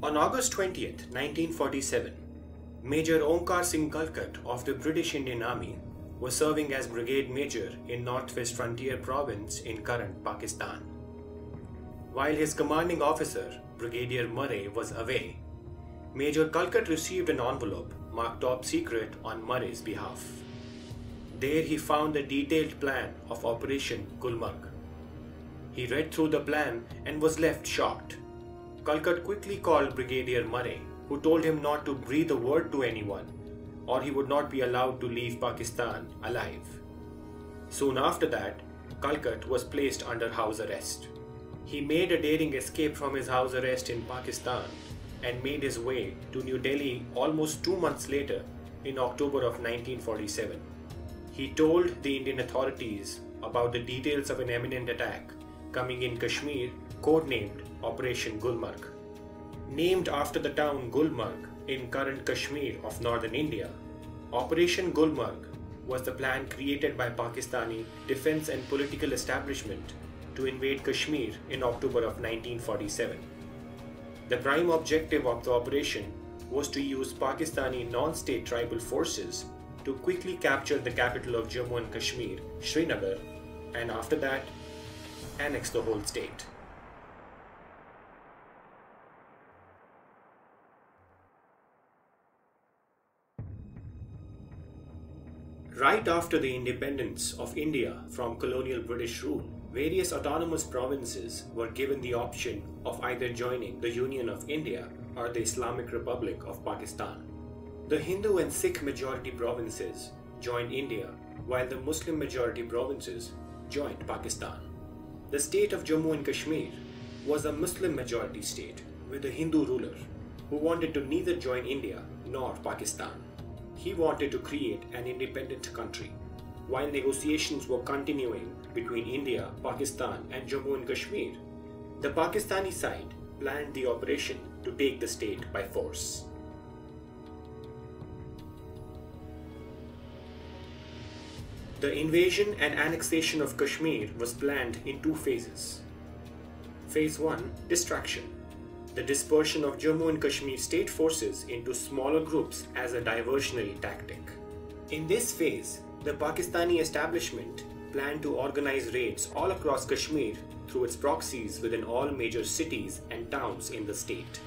On August 20th, 1947, Major Onkar Singh Kalkat of the British Indian Army was serving as Brigade Major in Northwest Frontier Province in current Pakistan. While his commanding officer, Brigadier Murray, was away, Major Kalkat received an envelope marked top secret on Murray's behalf. There he found a detailed plan of Operation Gulmarg. He read through the plan and was left shocked. Kalkat quickly called Brigadier Murray, who told him not to breathe a word to anyone, or he would not be allowed to leave Pakistan alive. Soon after that, Kalkat was placed under house arrest. He made a daring escape from his house arrest in Pakistan and made his way to New Delhi almost 2 months later in October of 1947. He told the Indian authorities about the details of an imminent attack coming in Kashmir, codenamed Operation Gulmarg. Named after the town Gulmarg in current Kashmir of northern India, Operation Gulmarg was the plan created by Pakistani defense and political establishment to invade Kashmir in October of 1947. The prime objective of the operation was to use Pakistani non-state tribal forces to quickly capture the capital of Jammu and Kashmir, Srinagar, and after that, annex the whole state. Right after the independence of India from colonial British rule, various autonomous provinces were given the option of either joining the Union of India or the Islamic Republic of Pakistan. The Hindu and Sikh majority provinces joined India, while the Muslim majority provinces joined Pakistan. The state of Jammu and Kashmir was a Muslim majority state with a Hindu ruler who wanted to neither join India nor Pakistan. He wanted to create an independent country. While negotiations were continuing between India, Pakistan and Jammu and Kashmir, the Pakistani side planned the operation to take the state by force. The invasion and annexation of Kashmir was planned in 2 phases. Phase 1, distraction. The dispersion of Jammu and Kashmir state forces into smaller groups as a diversionary tactic. In this phase, the Pakistani establishment planned to organize raids all across Kashmir through its proxies within all major cities and towns in the state.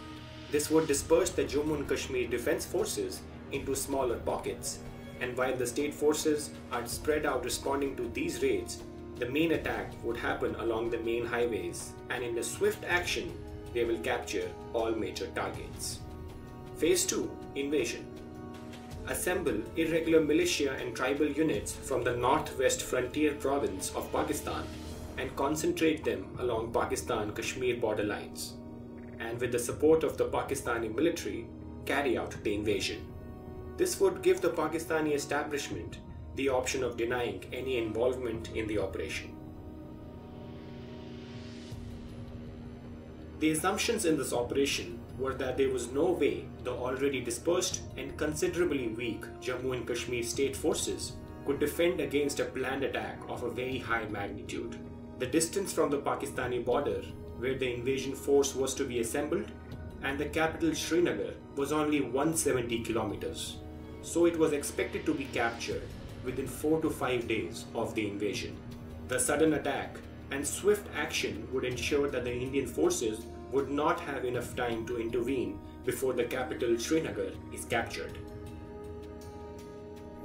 This would disperse the Jammu and Kashmir defense forces into smaller pockets, and while the state forces are spread out responding to these raids, the main attack would happen along the main highways, and in a swift action, they will capture all major targets. Phase 2, invasion. Assemble irregular militia and tribal units from the northwest frontier province of Pakistan and concentrate them along Pakistan-Kashmir border lines, and with the support of the Pakistani military, carry out the invasion. This would give the Pakistani establishment the option of denying any involvement in the operation. The assumptions in this operation were that there was no way the already dispersed and considerably weak Jammu and Kashmir state forces could defend against a planned attack of a very high magnitude. The distance from the Pakistani border, where the invasion force was to be assembled, and the capital Srinagar was only 170 kilometers, so it was expected to be captured within 4 to 5 days of the invasion. The sudden attack and swift action would ensure that the Indian forces would not have enough time to intervene before the capital Srinagar is captured.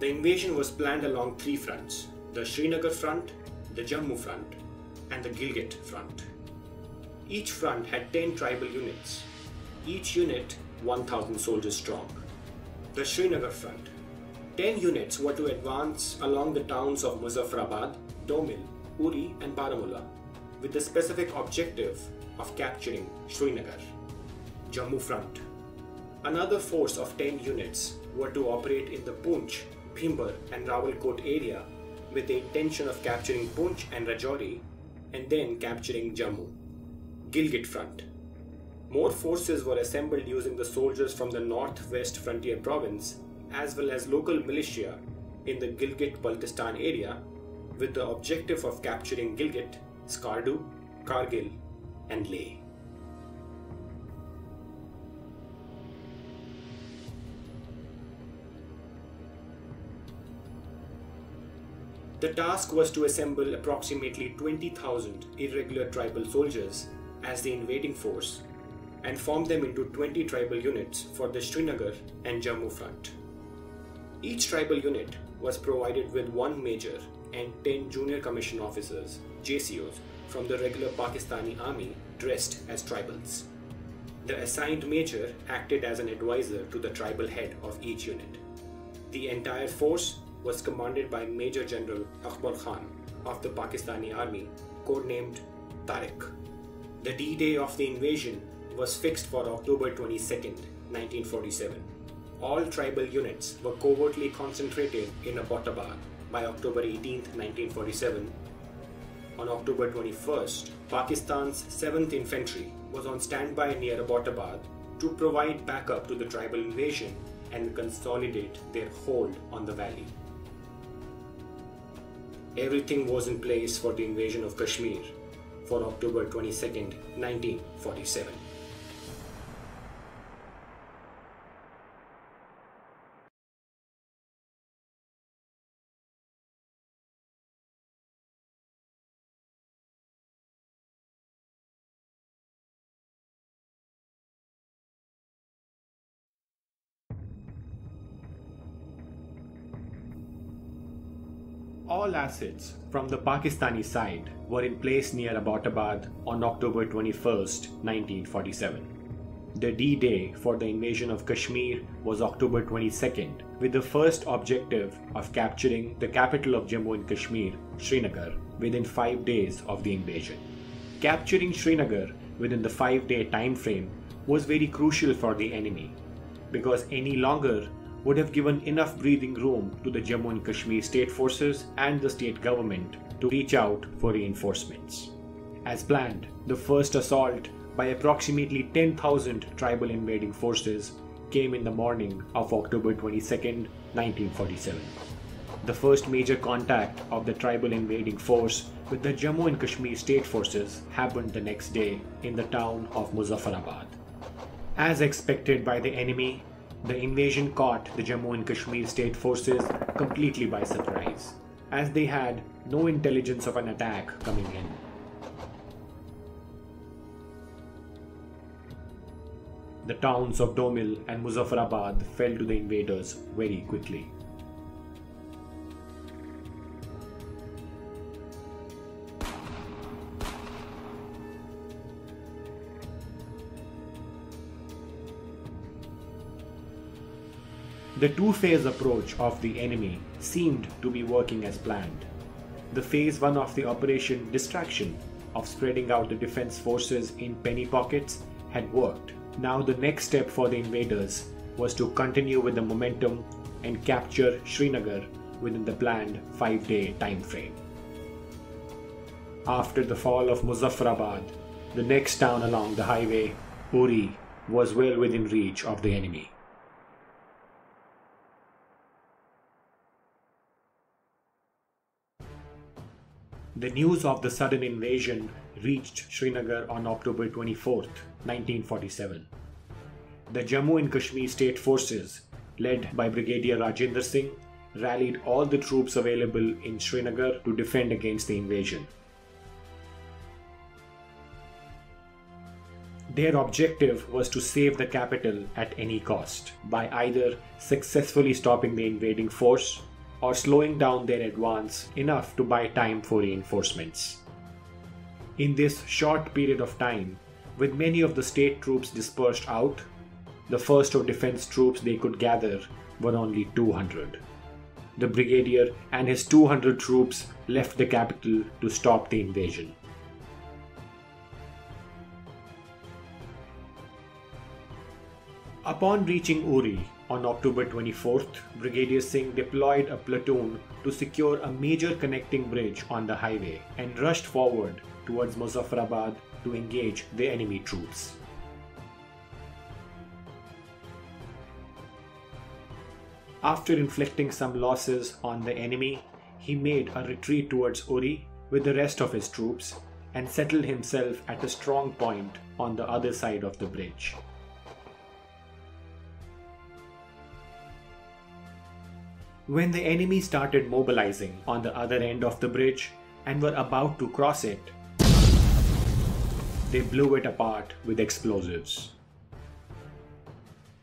The invasion was planned along 3 fronts: the Srinagar front, the Jammu front, and the Gilgit front. Each front had 10 tribal units, each unit 1,000 soldiers strong. The Srinagar front. 10 units were to advance along the towns of Muzaffarabad, Domil, Uri and Baramulla with the specific objective of capturing Srinagar. Jammu front. Another force of 10 units were to operate in the Poonch, Bhimber and Rawalkot area with the intention of capturing Poonch and Rajouri and then capturing Jammu. Gilgit front. More forces were assembled using the soldiers from the northwest frontier province as well as local militia in the Gilgit-Baltistan area with the objective of capturing Gilgit, Skardu, Kargil and Leh. The task was to assemble approximately 20,000 irregular tribal soldiers as the invading force and form them into 20 tribal units for the Srinagar and Jammu front. Each tribal unit was provided with one major and 10 junior commission officers, JCOs, from the regular Pakistani army dressed as tribals. The assigned major acted as an advisor to the tribal head of each unit. The entire force was commanded by Major General Akbar Khan of the Pakistani army, codenamed Tariq. The D-Day of the invasion was fixed for October 22, 1947. All tribal units were covertly concentrated in Abbottabad by October 18, 1947. On October 21st, Pakistan's 7th Infantry was on standby near Abbottabad to provide backup to the tribal invasion and consolidate their hold on the valley. Everything was in place for the invasion of Kashmir for October 22, 1947. All assets from the Pakistani side were in place near Abbottabad on October 21, 1947. The D-Day for the invasion of Kashmir was October 22nd, with the first objective of capturing the capital of Jammu and Kashmir, Srinagar, within 5 days of the invasion. Capturing Srinagar within the 5-day time frame was very crucial for the enemy, because any longer would have given enough breathing room to the Jammu and Kashmir state forces and the state government to reach out for reinforcements. As planned, the first assault by approximately 10,000 tribal invading forces came in the morning of October 22, 1947. The first major contact of the tribal invading force with the Jammu and Kashmir state forces happened the next day in the town of Muzaffarabad. As expected by the enemy, the invasion caught the Jammu and Kashmir state forces completely by surprise, as they had no intelligence of an attack coming in. The towns of Domil and Muzaffarabad fell to the invaders very quickly. The two-phase approach of the enemy seemed to be working as planned. The phase 1 of the operation distraction of spreading out the defense forces in penny pockets had worked. Now the next step for the invaders was to continue with the momentum and capture Srinagar within the planned 5-day time frame. After the fall of Muzaffarabad, the next town along the highway, Uri, was well within reach of the enemy. The news of the sudden invasion reached Srinagar on October 24, 1947. The Jammu and Kashmir state forces, led by Brigadier Rajendra Singh, rallied all the troops available in Srinagar to defend against the invasion. Their objective was to save the capital at any cost, by either successfully stopping the invading force or slowing down their advance enough to buy time for reinforcements. In this short period of time, with many of the state troops dispersed out, the first of defense troops they could gather were only 200. The brigadier and his 200 troops left the capital to stop the invasion. Upon reaching Uri on October 24th, Brigadier Singh deployed a platoon to secure a major connecting bridge on the highway and rushed forward towards Muzaffarabad to engage the enemy troops. After inflicting some losses on the enemy, he made a retreat towards Uri with the rest of his troops and settled himself at a strong point on the other side of the bridge. When the enemy started mobilizing on the other end of the bridge and were about to cross it, they blew it apart with explosives.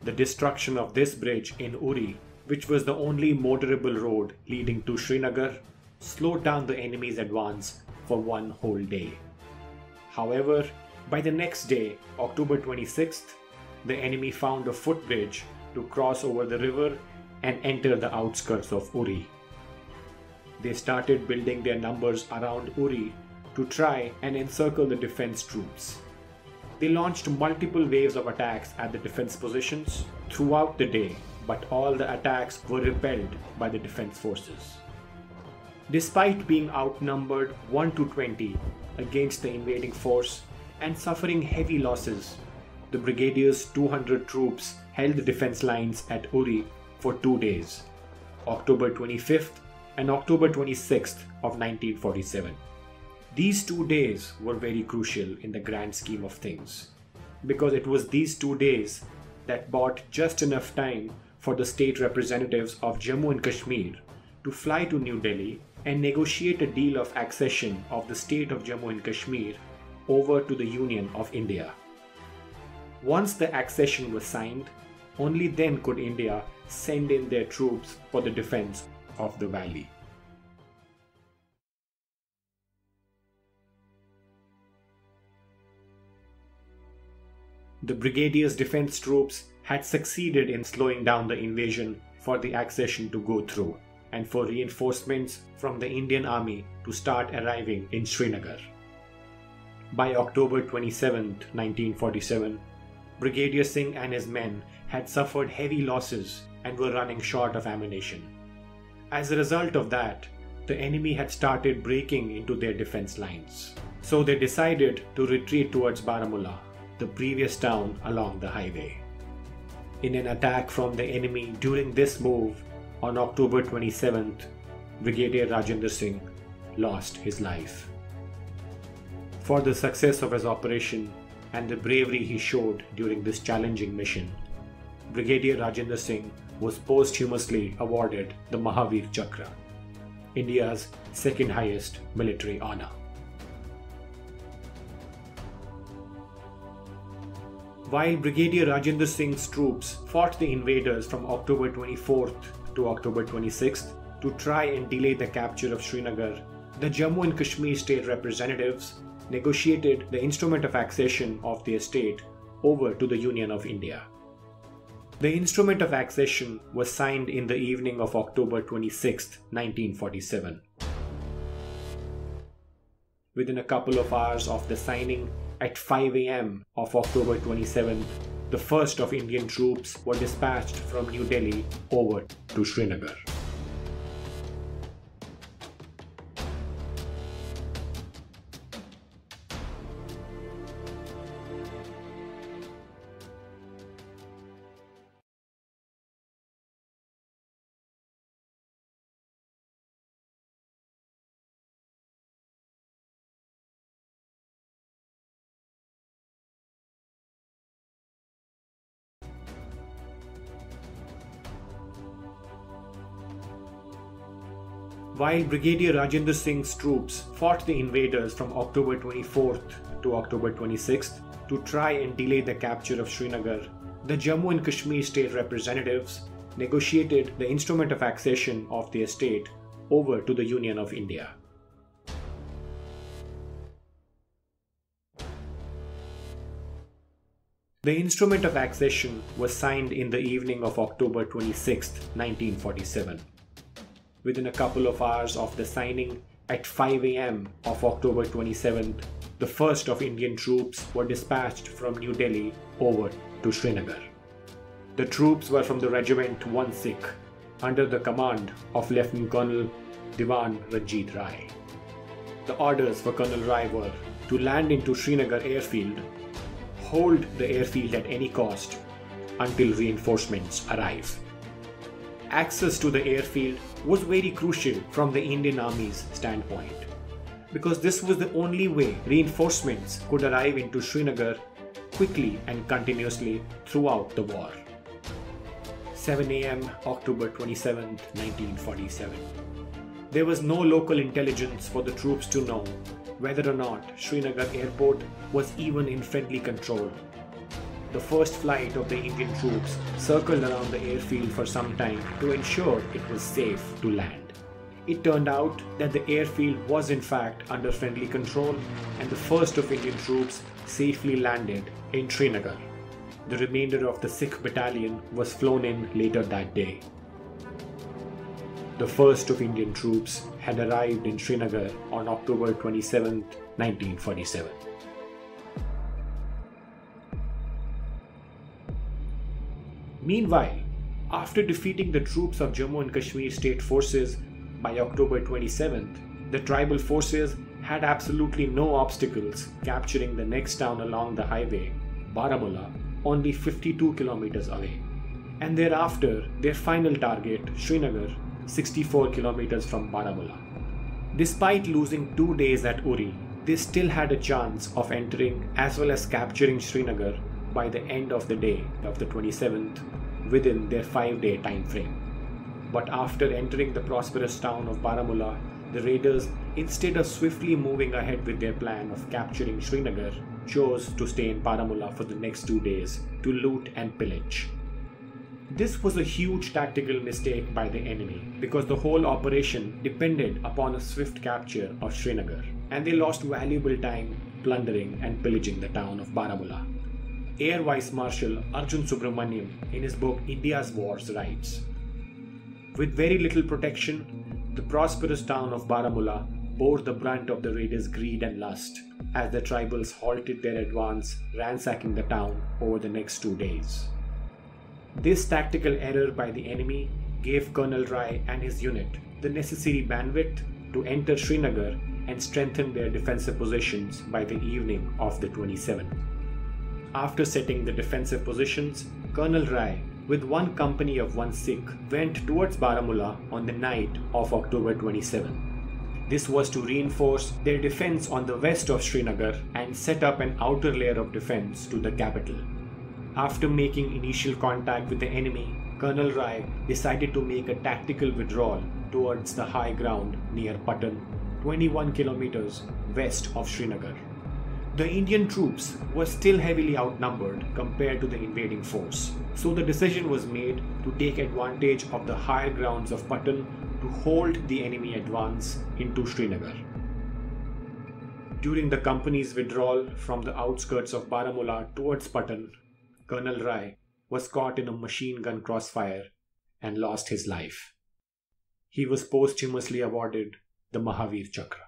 The destruction of this bridge in Uri, which was the only motorable road leading to Srinagar, slowed down the enemy's advance for one whole day. However, by the next day, October 26th, the enemy found a footbridge to cross over the river and enter the outskirts of Uri. They started building their numbers around Uri to try and encircle the defense troops. They launched multiple waves of attacks at the defense positions throughout the day, but all the attacks were repelled by the defense forces. Despite being outnumbered 1 to 20 against the invading force and suffering heavy losses, the brigadier's 200 troops held the defense lines at Uri for 2 days, October 25th and October 26th of 1947. These 2 days were very crucial in the grand scheme of things, because it was these 2 days that bought just enough time for the state representatives of Jammu and Kashmir to fly to New Delhi and negotiate a deal of accession of the state of Jammu and Kashmir over to the Union of India. Once the accession was signed, only then could India send in their troops for the defense of the valley. The brigadier's defense troops had succeeded in slowing down the invasion for the accession to go through and for reinforcements from the Indian army to start arriving in Srinagar. By October 27, 1947, Brigadier Singh and his men had suffered heavy losses and were running short of ammunition. As a result of that, the enemy had started breaking into their defense lines. So they decided to retreat towards Baramulla, the previous town along the highway. In an attack from the enemy during this move, on October 27th, Brigadier Rajendra Singh lost his life. For the success of his operation and the bravery he showed during this challenging mission, Brigadier Rajendra Singh was posthumously awarded the Mahavir Chakra, India's second highest military honor. While Brigadier Rajendra Singh's troops fought the invaders from October 24th to October 26th to try and delay the capture of Srinagar, the Jammu and Kashmir state representatives negotiated the instrument of accession of their state over to the Union of India. The instrument of accession was signed in the evening of October 26, 1947. Within a couple of hours of the signing, at 5 a.m. of October 27th, the first of Indian troops were dispatched from New Delhi over to Srinagar. While Brigadier Rajendra Singh's troops fought the invaders from October 24th to October 26th to try and delay the capture of Srinagar, the Jammu and Kashmir state representatives negotiated the instrument of accession of their state over to the Union of India. The instrument of accession was signed in the evening of October 26, 1947. Within a couple of hours of the signing, at 5 a.m. of October 27th, the first of Indian troops were dispatched from New Delhi over to Srinagar. The troops were from the Regiment 1 Sikh, under the command of Lieutenant Colonel Diwan Ranjit Rai. The orders for Colonel Rai were to land into Srinagar airfield, hold the airfield at any cost until reinforcements arrive. Access to the airfield was very crucial from the Indian Army's standpoint, because this was the only way reinforcements could arrive into Srinagar quickly and continuously throughout the war. 7 a.m. October 27, 1947. There was no local intelligence for the troops to know whether or not Srinagar airport was even in friendly control. The first flight of the Indian troops circled around the airfield for some time to ensure it was safe to land. It turned out that the airfield was in fact under friendly control, and the first of Indian troops safely landed in Srinagar. The remainder of the Sikh battalion was flown in later that day. The first of Indian troops had arrived in Srinagar on October 27, 1947. Meanwhile, after defeating the troops of Jammu and Kashmir state forces by October 27th, the tribal forces had absolutely no obstacles capturing the next town along the highway, Baramulla, only 52 kilometers away. And thereafter, their final target, Srinagar, 64 kilometers from Baramulla. Despite losing 2 days at Uri, they still had a chance of entering as well as capturing Srinagar by the end of the day of the 27th within their 5-day time frame. But after entering the prosperous town of Baramulla, the raiders, instead of swiftly moving ahead with their plan of capturing Srinagar, chose to stay in Baramulla for the next 2 days to loot and pillage. This was a huge tactical mistake by the enemy because the whole operation depended upon a swift capture of Srinagar, and they lost valuable time plundering and pillaging the town of Baramulla. Air Vice Marshal Arjun Subramaniam, in his book India's Wars, writes, "With very little protection, the prosperous town of Baramulla bore the brunt of the raiders' greed and lust as the tribals halted their advance, ransacking the town over the next 2 days. This tactical error by the enemy gave Colonel Rai and his unit the necessary bandwidth to enter Srinagar and strengthen their defensive positions by the evening of the 27th. After setting the defensive positions, Colonel Rai, with one company of 1 Sikh, went towards Baramulla on the night of October 27. This was to reinforce their defense on the west of Srinagar and set up an outer layer of defense to the capital. After making initial contact with the enemy, Colonel Rai decided to make a tactical withdrawal towards the high ground near Patan, 21 kilometers west of Srinagar. The Indian troops were still heavily outnumbered compared to the invading force, so the decision was made to take advantage of the higher grounds of Patan to hold the enemy advance into Srinagar. During the company's withdrawal from the outskirts of Baramulla towards Patan, Colonel Rai was caught in a machine gun crossfire and lost his life. He was posthumously awarded the Mahavir Chakra.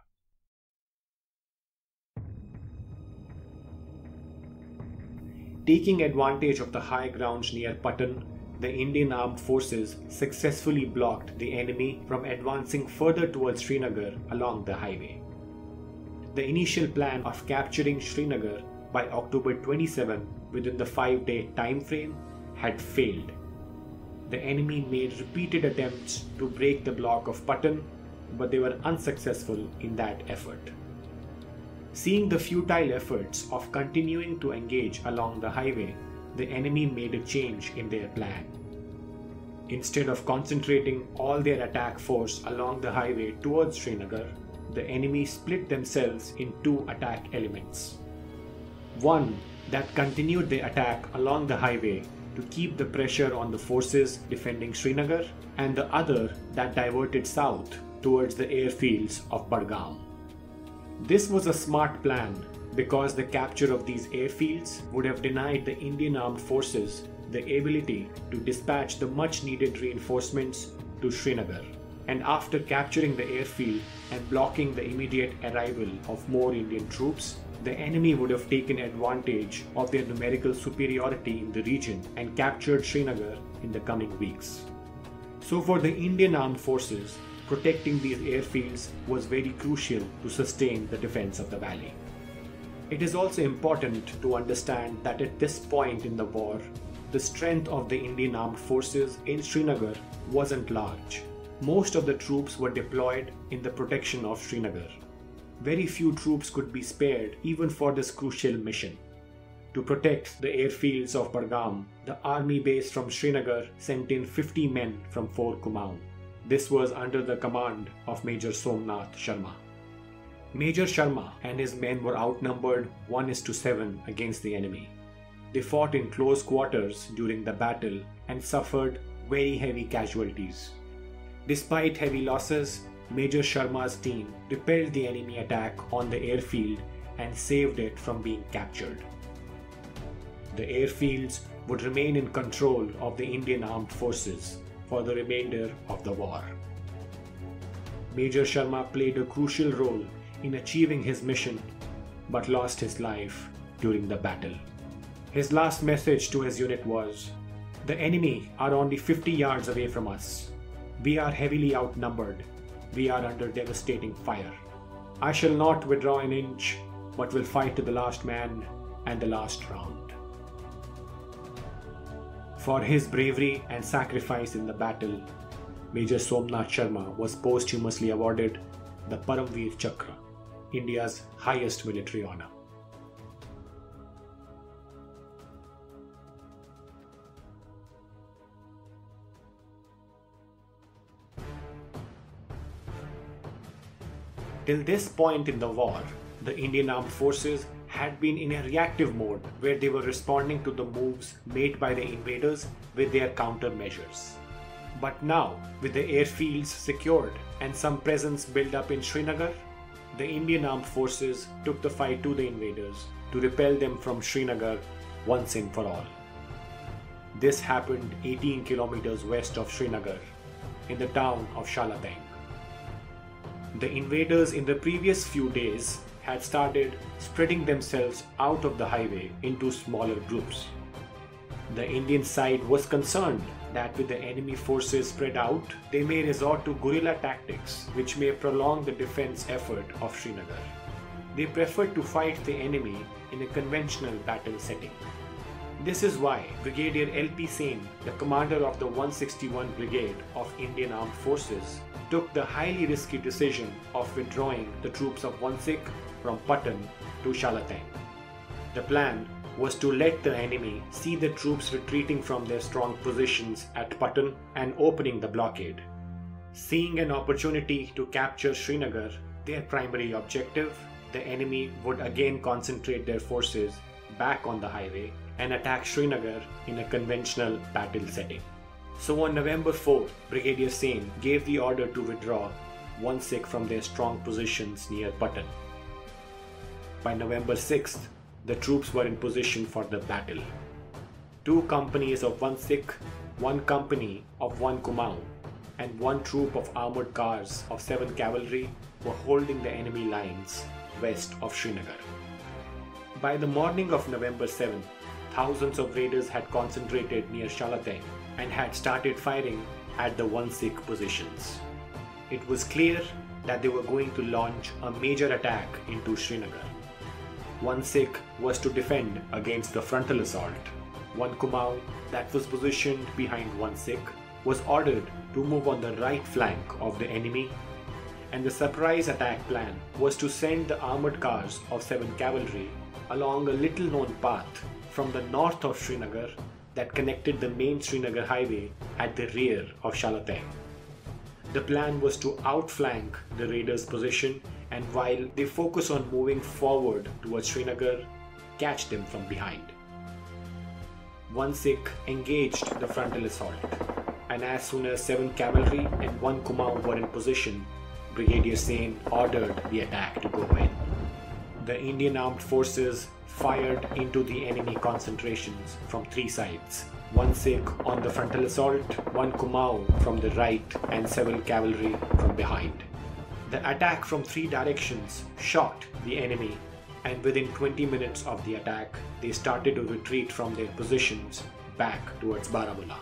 Taking advantage of the high grounds near Patan, the Indian armed forces successfully blocked the enemy from advancing further towards Srinagar along the highway. The initial plan of capturing Srinagar by October 27 within the 5-day time frame had failed. The enemy made repeated attempts to break the block of Patan, but they were unsuccessful in that effort. Seeing the futile efforts of continuing to engage along the highway, the enemy made a change in their plan. Instead of concentrating all their attack force along the highway towards Srinagar, the enemy split themselves in 2 attack elements. One that continued the attack along the highway to keep the pressure on the forces defending Srinagar, and the other that diverted south towards the airfields of Budgam. This was a smart plan because the capture of these airfields would have denied the Indian armed forces the ability to dispatch the much needed reinforcements to Srinagar. And after capturing the airfield and blocking the immediate arrival of more Indian troops, the enemy would have taken advantage of their numerical superiority in the region and captured Srinagar in the coming weeks. So for the Indian armed forces, protecting these airfields was very crucial to sustain the defense of the valley. It is also important to understand that at this point in the war, the strength of the Indian armed forces in Srinagar wasn't large. Most of the troops were deployed in the protection of Srinagar. Very few troops could be spared even for this crucial mission. To protect the airfields of Bargam, the army base from Srinagar sent in 50 men from Fort Kumaon. This was under the command of Major Somnath Sharma. Major Sharma and his men were outnumbered 1:7 against the enemy. They fought in close quarters during the battle and suffered very heavy casualties. Despite heavy losses, Major Sharma's team repelled the enemy attack on the airfield and saved it from being captured. The airfields would remain in control of the Indian Armed Forces for the remainder of the war. Major Sharma played a crucial role in achieving his mission but lost his life during the battle. His last message to his unit was, "The enemy are only 50 yards away from us. We are heavily outnumbered. We are under devastating fire. I shall not withdraw an inch, but will fight to the last man and the last round." For his bravery and sacrifice in the battle, Major Somnath Sharma was posthumously awarded the Paramveer Chakra, India's highest military honor. Till this point in the war, the Indian Armed Forces had been in a reactive mode where they were responding to the moves made by the invaders with their countermeasures. But now, with the airfields secured and some presence built up in Srinagar, the Indian Armed Forces took the fight to the invaders to repel them from Srinagar once and for all. This happened 18 kilometers west of Srinagar, in the town of Shalatang. The invaders in the previous few days had started spreading themselves out of the highway into smaller groups. The Indian side was concerned that with the enemy forces spread out, they may resort to guerrilla tactics which may prolong the defense effort of Srinagar. They preferred to fight the enemy in a conventional battle setting. This is why Brigadier L.P. Sen, the commander of the 161 Brigade of Indian Armed Forces, took the highly risky decision of withdrawing the troops of 1 Sikh from Patan to Shalatang. The plan was to let the enemy see the troops retreating from their strong positions at Patan and opening the blockade. Seeing an opportunity to capture Srinagar, their primary objective, the enemy would again concentrate their forces back on the highway and attack Srinagar in a conventional battle setting. So on November 4th, Brigadier Sen gave the order to withdraw 1 Sikh from their strong positions near Patan. By November 6th, the troops were in position for the battle. 2 companies of 1 Sikh, 1 company of 1 Kumaon, and 1 troop of armored cars of 7 cavalry were holding the enemy lines west of Srinagar. By the morning of November 7th, thousands of raiders had concentrated near Shalatang and had started firing at the 1 Sikh positions. It was clear that they were going to launch a major attack into Srinagar. 1 Sikh was to defend against the frontal assault. 1 Kumaon, that was positioned behind 1 Sikh, was ordered to move on the right flank of the enemy, and the surprise attack plan was to send the armored cars of 7 cavalry along a little known path from the north of Srinagar that connected the main Srinagar highway at the rear of Shalatang. The plan was to outflank the raiders' position and while they focus on moving forward towards Srinagar, catch them from behind. 1 Sikh engaged the frontal assault, and as soon as 7 cavalry and 1 Kumaon were in position, Brigadier Sen ordered the attack to go in. The Indian Armed Forces fired into the enemy concentrations from 3 sides. 1 Sikh on the frontal assault, 1 Kumaon from the right, and 7 cavalry from behind. The attack from 3 directions shocked the enemy, and within 20 minutes of the attack, they started to retreat from their positions back towards Baramulla.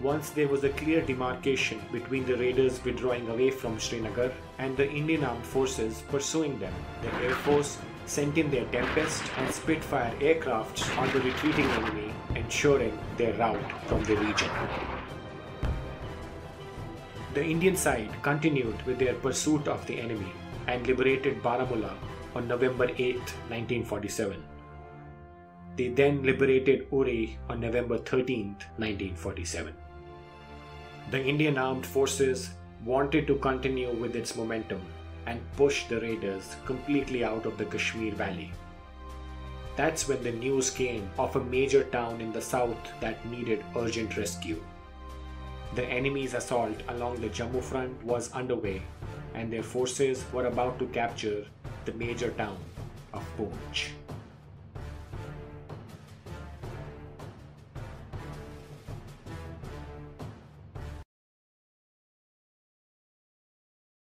Once there was a clear demarcation between the raiders withdrawing away from Srinagar and the Indian Armed Forces pursuing them, the Air Force sent in their Tempest and Spitfire aircrafts on the retreating enemy, ensuring their rout from the region. The Indian side continued with their pursuit of the enemy and liberated Baramulla on November 8, 1947. They then liberated Uri on November 13, 1947. The Indian Armed Forces wanted to continue with its momentum and push the raiders completely out of the Kashmir Valley. That's when the news came of a major town in the south that needed urgent rescue. The enemy's assault along the Jammu front was underway, and their forces were about to capture the major town of Poonch.